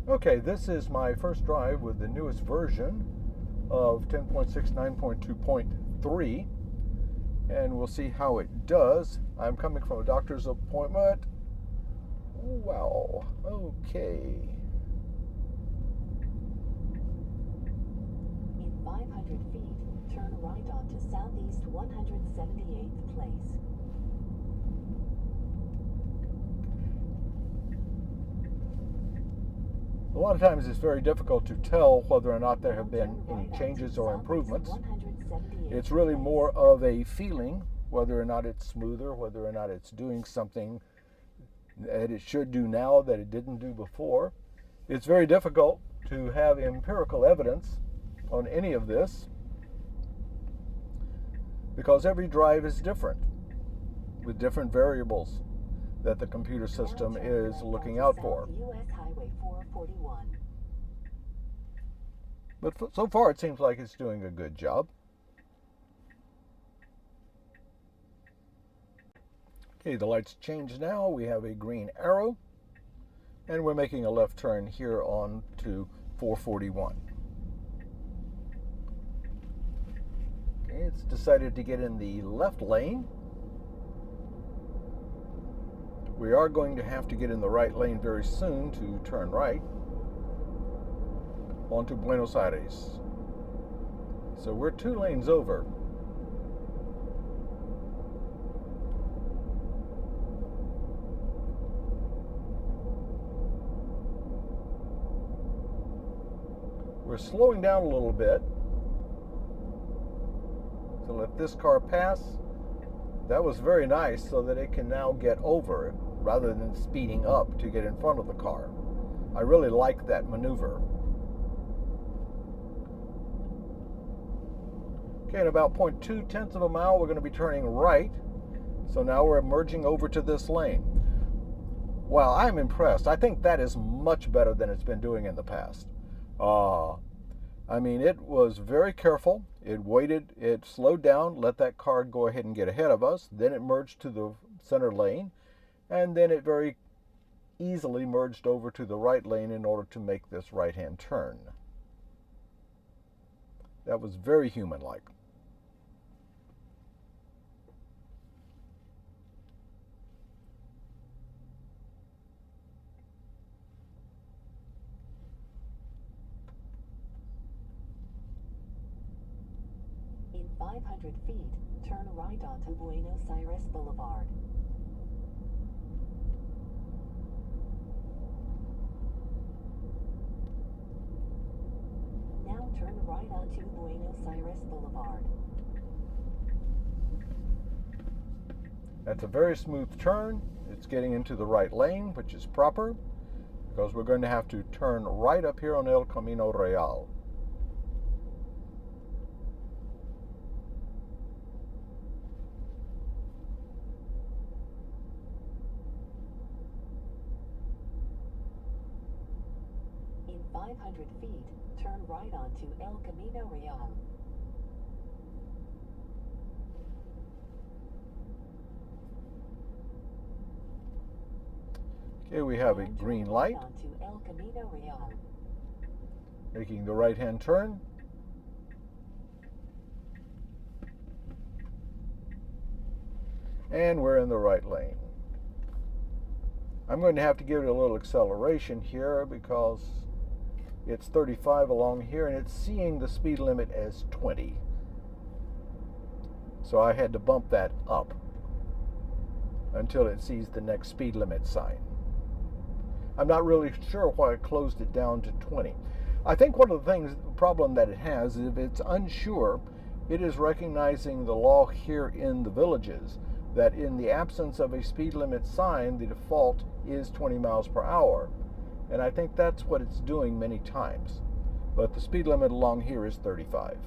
Okay, this is my first drive with the newest version of 10.69.2.3, and we'll see how it does. I'm coming from a doctor's appointment. Wow, okay. In 500 feet, turn right onto Southeast 178th Place. A lot of times it's very difficult to tell whether or not there have been any changes or improvements. It's really more of a feeling, whether or not it's smoother, whether or not it's doing something that it should do now that it didn't do before. It's very difficult to have empirical evidence on any of this because every drive is different with different variables that the computer system is looking out for. US Highway 441. But so far it seems like it's doing a good job. Okay, the lights change now. We have a green arrow, and we're making a left turn here on to 441. Okay, it's decided to get in the left lane. We are going to have to get in the right lane very soon to turn right onto Buenos Aires. So we're 2 lanes over. We're slowing down a little bit to let this car pass. That was very nice so that it can now get over rather than speeding up to get in front of the car. I really like that maneuver. Okay, in about 0.2 of a mile, we're going to be turning right. So now we're merging over to this lane. Wow, I'm impressed. I think that is much better than it's been doing in the past. I mean, it was very careful. It waited, it slowed down, let that car go ahead and get ahead of us. Then it merged to the center lane. And then it very easily merged over to the right lane in order to make this right-hand turn. That was very human-like. In 500 feet, turn right onto Buenos Aires Boulevard. Now turn right onto Buenos Aires Boulevard. That's a very smooth turn. It's getting into the right lane, which is proper, because we're going to have to turn right up here on El Camino Real. In 500 feet, turn right onto El Camino Real. Okay, we have a Now turn green right light, onto El Camino Real. making the right-hand turn. And we're in the right lane. I'm going to have to give it a little acceleration here because it's 35 along here and it's seeing the speed limit as 20. So I had to bump that up until it sees the next speed limit sign. I'm not really sure why it closed it down to 20. I think one of the problem that it has is if it's unsure, it is recognizing the law here in the villages that in the absence of a speed limit sign, the default is 20 miles per hour. And I think that's what it's doing many times. But the speed limit along here is 35.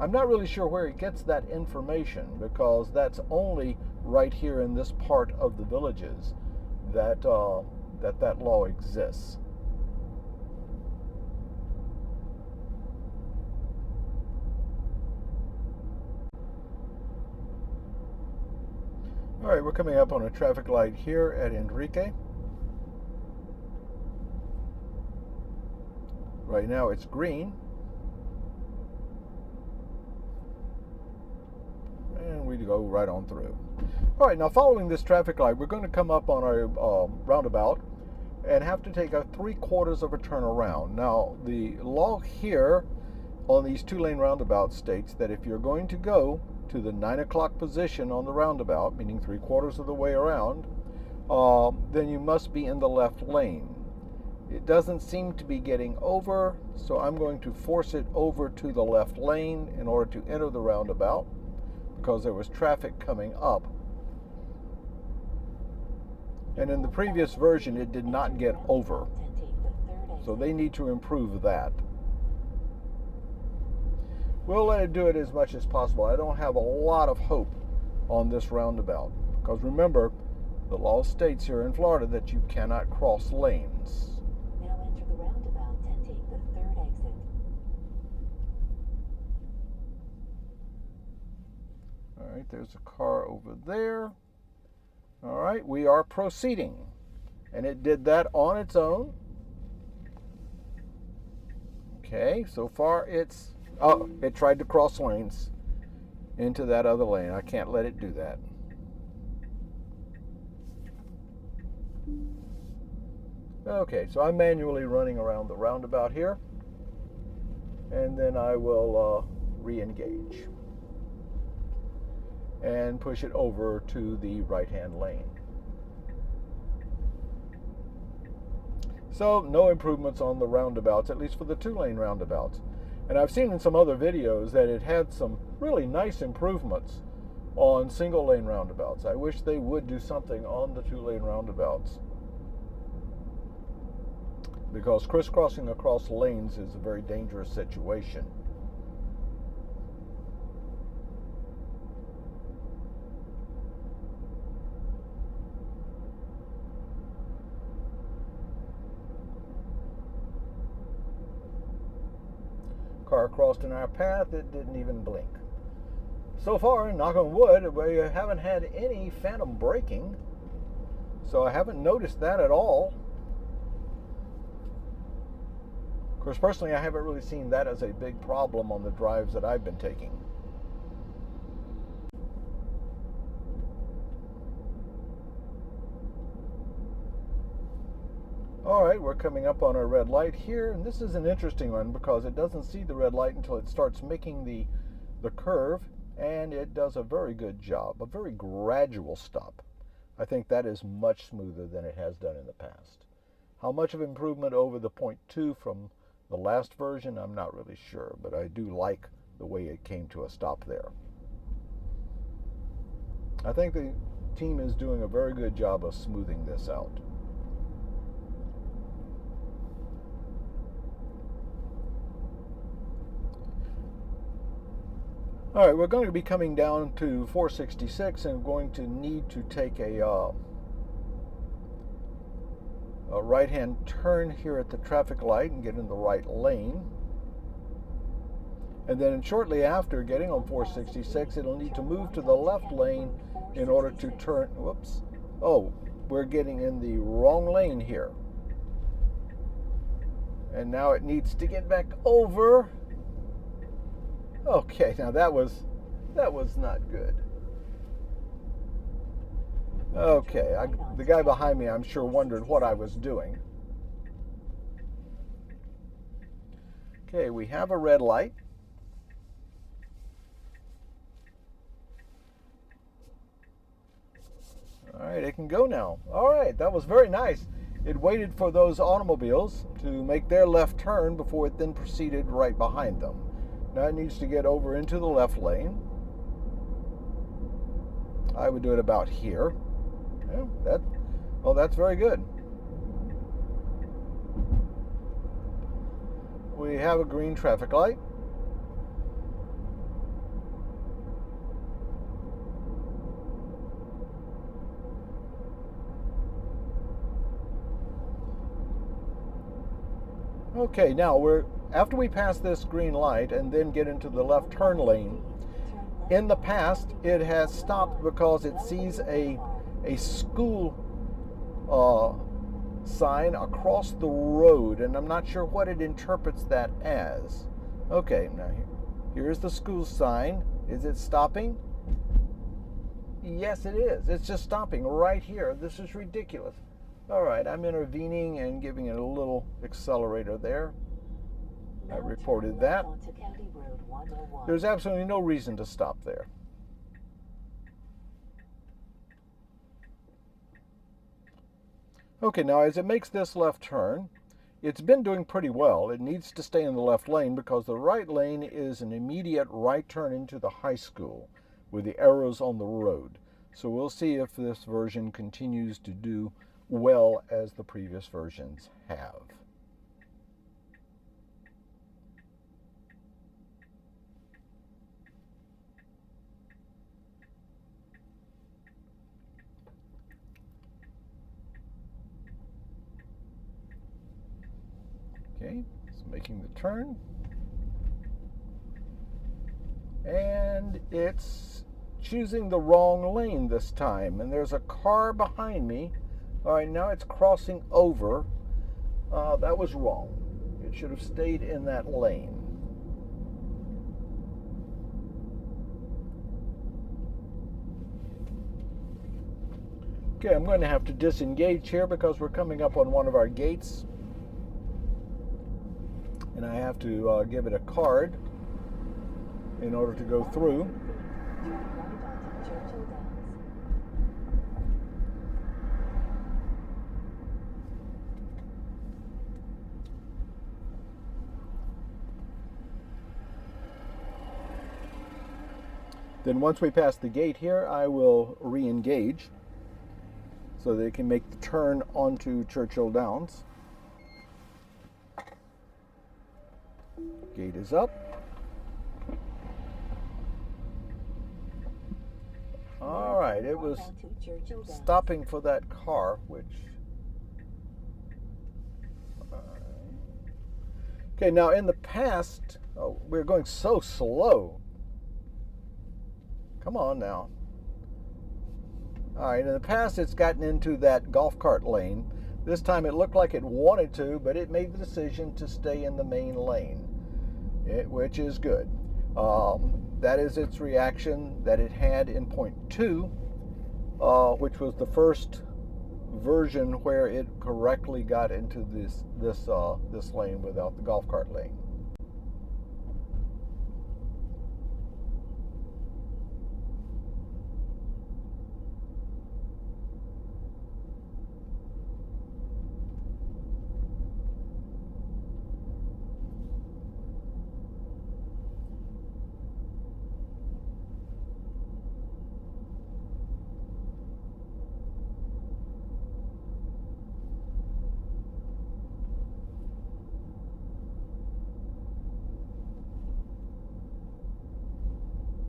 I'm not really sure where it gets that information because that's only right here in this part of the villages that that law exists. All right, we're coming up on a traffic light here at Enrique. Right now it's green. And we go right on through. All right, now following this traffic light, we're going to come up on our roundabout and have to take a 3/4 of a turnaround. Now, the law here on these 2-lane roundabouts states that if you're going to go to the 9 o'clock position on the roundabout, meaning 3/4 of the way around, then you must be in the left lane. It doesn't seem to be getting over, so I'm going to force it over to the left lane in order to enter the roundabout because there was traffic coming up. And in the previous version, it did not get over. So they need to improve that. We'll let it do it as much as possible. I don't have a lot of hope on this roundabout because remember, the law states here in Florida that you cannot cross lanes. Now enter the roundabout and take the 3rd exit. All right, there's a car over there. All right, we are proceeding. And it did that on its own. Okay, so far it's... Oh, it tried to cross lanes into that other lane. I can't let it do that. Okay, so I'm manually running around the roundabout here. And then I will re-engage and push it over to the right-hand lane. So no improvements on the roundabouts, at least for the 2-lane roundabouts. And I've seen in some other videos that it had some really nice improvements on single-lane roundabouts. I wish they would do something on the 2-lane roundabouts, because crisscrossing across lanes is a very dangerous situation. Car crossed in our path, it didn't even blink. So far, knock on wood, we haven't had any phantom braking, so I haven't noticed that at all. Of course, personally, I haven't really seen that as a big problem on the drives that I've been taking. All right, we're coming up on our red light here, and this is an interesting one because it doesn't see the red light until it starts making the curve, and it does a very good job, a very gradual stop. I think that is much smoother than it has done in the past. How much of improvement over the 0.2 from the last version, I'm not really sure, but I do like the way it came to a stop there. I think the team is doing a very good job of smoothing this out. All right, we're going to be coming down to 466 and going to need to take a right-hand turn here at the traffic light and get in the right lane. And then shortly after getting on 466, it'll need to move to the left lane in order to turn. Whoops. Oh, we're getting in the wrong lane here. And now it needs to get back over. Okay, now that was not good. Okay, the guy behind me, I'm sure, wondered what I was doing. Okay, we have a red light. All right, it can go now. All right, that was very nice. It waited for those automobiles to make their left turn before it then proceeded right behind them. Now it needs to get over into the left lane. I would do it about here. Yeah, that's very good. We have a green traffic light. Okay, now after we pass this green light and then get into the left turn lane, In the past, it has stopped because it sees a school sign across the road, and I'm not sure what it interprets that as. Okay, now here's the school sign. Is it stopping? Yes, it is. It's just stopping right here. This is ridiculous. All right, I'm intervening and giving it a little accelerator there. I reported that. There's absolutely no reason to stop there. Okay, now as it makes this left turn, it's been doing pretty well. It needs to stay in the left lane because the right lane is an immediate right turn into the high school with the arrows on the road. So we'll see if this version continues to do well as the previous versions have. Okay, it's making the turn. And it's choosing the wrong lane this time. And there's a car behind me. All right, now it's crossing over. That was wrong. It should have stayed in that lane. Okay, I'm going to have to disengage here because we're coming up on one of our gates. And I have to give it a card in order to go through. Then once we pass the gate here, I will re-engage so that it can make the turn onto Churchill Downs. Gate is up. All right, it was stopping for that car, which... Okay, now in the past, we're going so slow. Come on now. All right, in the past it's gotten into that golf cart lane. This time it looked like it wanted to, but it made the decision to stay in the main lane, which is good. That is its reaction that it had in point 2, which was the first version where it correctly got into this lane without the golf cart lane.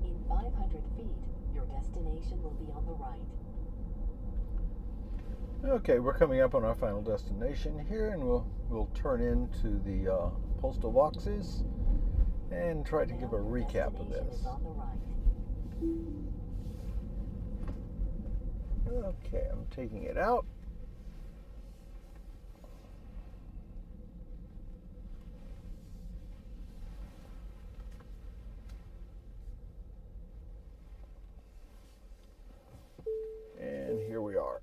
In 500 feet, your destination will be on the right. Okay, we're coming up on our final destination here, and we'll turn into the postal boxes and try to give a recap of this. Okay, I'm taking it out. And here we are.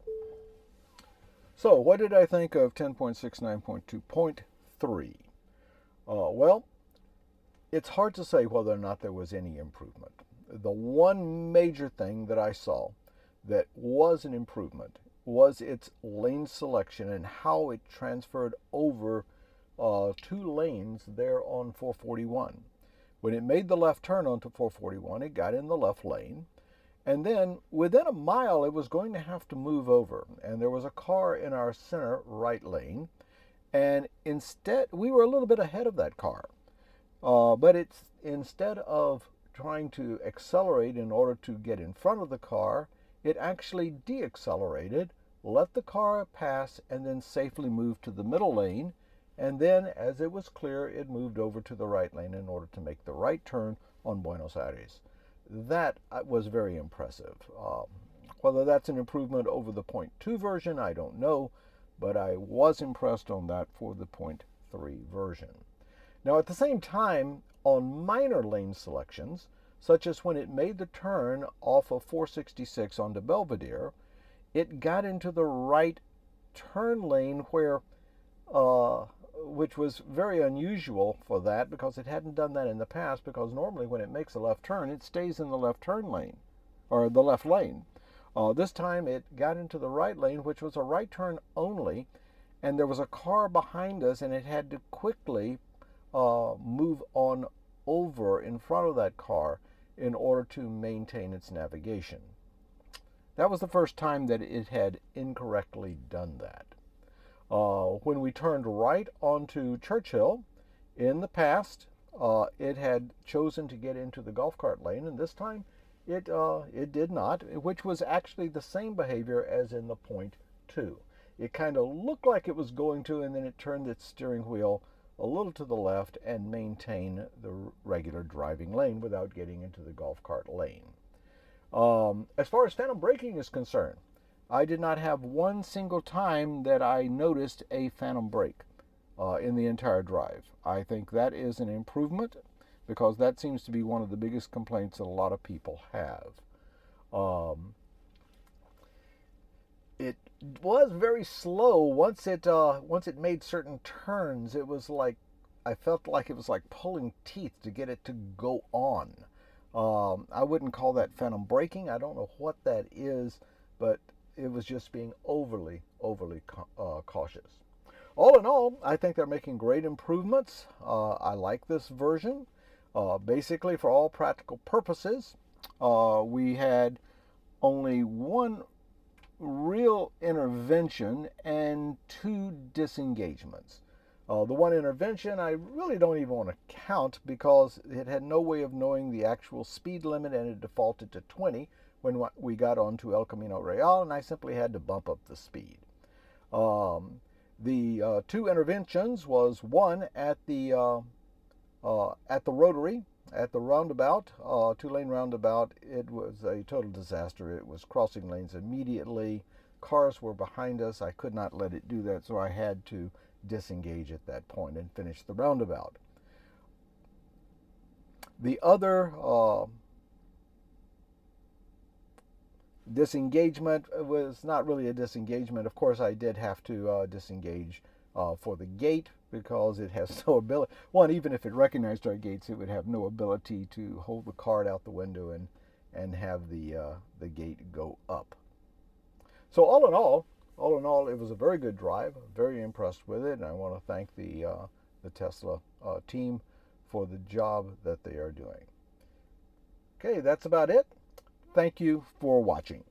So, what did I think of 10.69.2.3? Well, it's hard to say whether or not there was any improvement. The one major thing that I saw that was an improvement was its lane selection and how it transferred over 2 lanes there on 441. When it made the left turn onto 441, it got in the left lane. And then within a mile, it was going to have to move over. And there was a car in our center right lane. And instead, we were a little bit ahead of that car. But it's instead of trying to accelerate in order to get in front of the car, it actually deaccelerated, let the car pass, and then safely moved to the middle lane. And then, as it was clear, it moved over to the right lane in order to make the right turn on Buenos Aires. That was very impressive. Whether that's an improvement over the point 2 version, I don't know, but I was impressed on that for the point 3 version. Now, at the same time, on minor lane selections, such as when it made the turn off of 466 onto Belvedere, it got into the right turn lane which was very unusual for that because it hadn't done that in the past, because normally when it makes a left turn, it stays in the left turn lane, or the left lane. This time it got into the right lane, which was a right turn only, and there was a car behind us, and it had to quickly move on over in front of that car in order to maintain its navigation. That was the first time that it had incorrectly done that. When we turned right onto Churchill, in the past, it had chosen to get into the golf cart lane, and this time it did not, which was actually the same behavior as in the point 2. It kind of looked like it was going to, and then it turned its steering wheel a little to the left and maintained the regular driving lane without getting into the golf cart lane. As far as phantom braking is concerned, I did not have one single time that I noticed a phantom brake in the entire drive. I think that is an improvement, because that seems to be one of the biggest complaints that a lot of people have. It was very slow once it made certain turns. It was like, I felt like it was like pulling teeth to get it to go on. I wouldn't call that phantom braking. I don't know what that is, but it was just being overly cautious. All in all, I think they're making great improvements. I like this version. Basically, for all practical purposes, we had only one real intervention and 2 disengagements. The one intervention I really don't even want to count, because it had no way of knowing the actual speed limit, and it defaulted to 20 when we got onto El Camino Real, and I simply had to bump up the speed. The 2 interventions was one at the rotary, at the roundabout, 2-lane roundabout. It was a total disaster. It was crossing lanes immediately. Cars were behind us. I could not let it do that, so I had to disengage at that point and finish the roundabout. The other disengagement was not really a disengagement. Of course, I did have to disengage for the gate, because it has no ability. One, even if it recognized our gates, it would have no ability to hold the cart out the window and have the gate go up. So all in all, it was a very good drive. Very impressed with it, and I want to thank the Tesla team for the job that they are doing. Okay, that's about it. Thank you for watching.